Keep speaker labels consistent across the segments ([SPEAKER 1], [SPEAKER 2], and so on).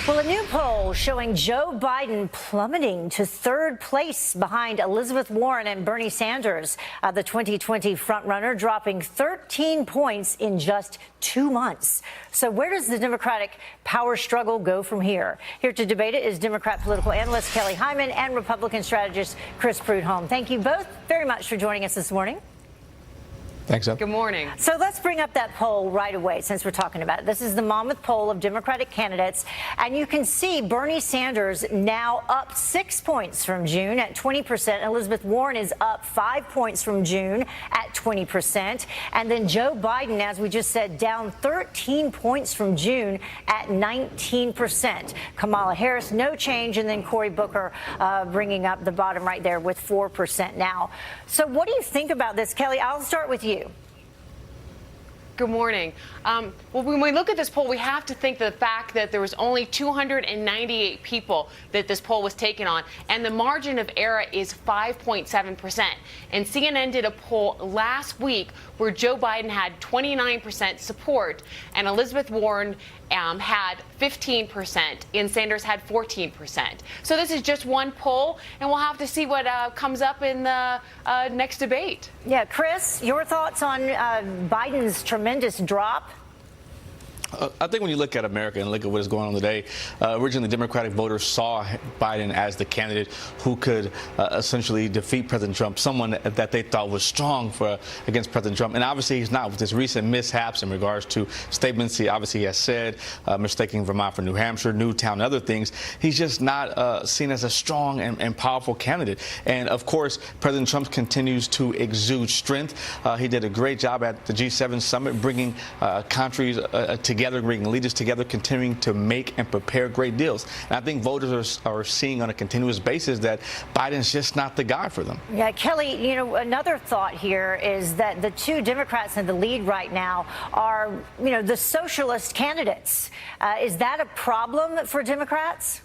[SPEAKER 1] Well, a new poll showing Joe Biden plummeting to third place behind Elizabeth Warren and Bernie Sanders, the 2020 frontrunner, dropping 13 points in just 2 months. So where does the Democratic power struggle go from here? Here to debate it is Democrat political analyst Kelly Hyman and Republican strategist Chris Prudhomme. Thank you both very much for joining us this morning.
[SPEAKER 2] Thanks, Ed.
[SPEAKER 3] Good morning.
[SPEAKER 1] So let's bring up that poll right away since we're talking about it. This is the Monmouth poll of Democratic candidates, and you can see Bernie Sanders now up 6 points from June at 20%. Elizabeth Warren is up 5 points from June at 20%. And then Joe Biden, as we just said, down 13 points from June at 19%. Kamala Harris, no change, and then Cory Booker bringing up the bottom right there with 4% now. So what do you think about this, Kelly? I'll start with you.
[SPEAKER 3] Good morning. Well, when we look at this poll, we have to think the fact that there was only 298 people that this poll was taken on, and the margin of error is 5.7%. And CNN did a poll last week where Joe Biden had 29% support, and Elizabeth Warren had 15%, and Sanders had 14%. So this is just one poll, and we'll have to see what comes up in the next debate.
[SPEAKER 1] Yeah, Chris, your thoughts on Biden's tremendous drop?
[SPEAKER 2] I think when you look at America and look at what is going on today, originally Democratic voters saw Biden as the candidate who could essentially defeat President Trump, someone that they thought was strong against President Trump. And obviously he's not, with his recent mishaps in regards to statements he obviously has said, mistaking Vermont for New Hampshire, Newtown, and other things. He's just not seen as a strong and powerful candidate. And of course, President Trump continues to exude strength. He did a great job at the G7 summit, bringing countries together, bringing leaders together, continuing to make and prepare great deals. And I think voters are seeing on a continuous basis that Biden's just not the guy for them.
[SPEAKER 1] Yeah, Kelly, you know, another thought here is that the two Democrats in the lead right now are, you know, the socialist candidates. Is that a problem for Democrats?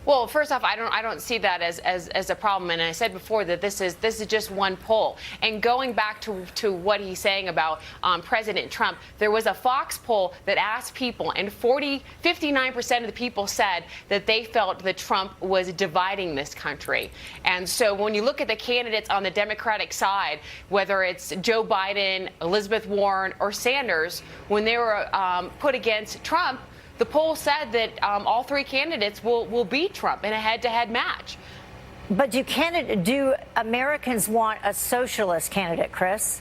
[SPEAKER 3] Well, first off, I don't see that as a problem, and I said before that this is just one poll. And going back to what he's saying about President Trump, there was a Fox poll that asked people, and 59% of the people said that they felt that Trump was dividing this country. And so when you look at the candidates on the Democratic side, whether it's Joe Biden, Elizabeth Warren, or Sanders, when they were put against Trump, the poll said that all three candidates will beat Trump in a head-to-head match.
[SPEAKER 1] But do Americans want a socialist candidate, Chris?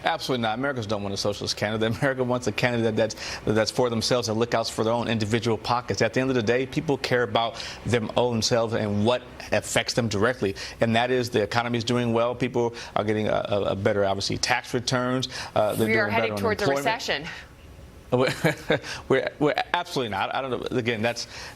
[SPEAKER 2] Absolutely not. Americans don't want a socialist candidate. America wants a candidate that's for themselves and look out for their own individual pockets. At the end of the day, people care about their own selves and what affects them directly. And that is the economy is doing well. People are getting a better, obviously, tax returns.
[SPEAKER 3] We are heading towards a recession.
[SPEAKER 2] We're absolutely not. I don't know. Again,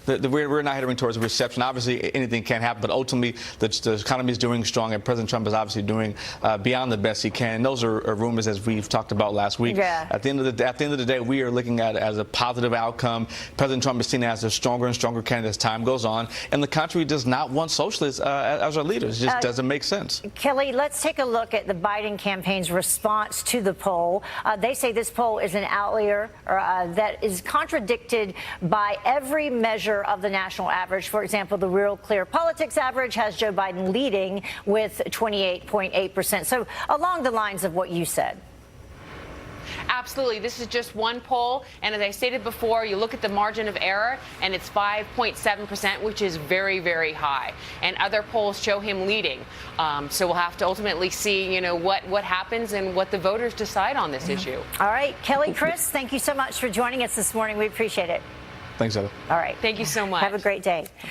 [SPEAKER 2] we're not heading towards a recession. Obviously, anything can happen, but ultimately, the economy is doing strong, and President Trump is obviously doing beyond the best he can. Those are rumors, as we've talked about last week.
[SPEAKER 1] Yeah.
[SPEAKER 2] At the end of the day, we are looking at it as a positive outcome. President Trump is seen as a stronger and stronger candidate as time goes on, and the country does not want socialists as our leaders. It just doesn't make sense.
[SPEAKER 1] Kelly, let's take a look at the Biden campaign's response to the poll. They say this poll is an outlier. That is contradicted by every measure of the national average. For example, the Real Clear Politics average has Joe Biden leading with 28.8%. So along the lines of what you said.
[SPEAKER 3] Absolutely. This is just one poll. And as I stated before, you look at the margin of error, and it's 5.7%, which is very, very high. And other polls show him leading. So we'll have to ultimately see, you know, what happens and what the voters decide on this issue.
[SPEAKER 1] All right. Kelly, Chris, thank you so much for joining us this morning. We appreciate it.
[SPEAKER 2] Thanks, Heather.
[SPEAKER 1] All right.
[SPEAKER 3] Thank you so much.
[SPEAKER 1] Have a great day.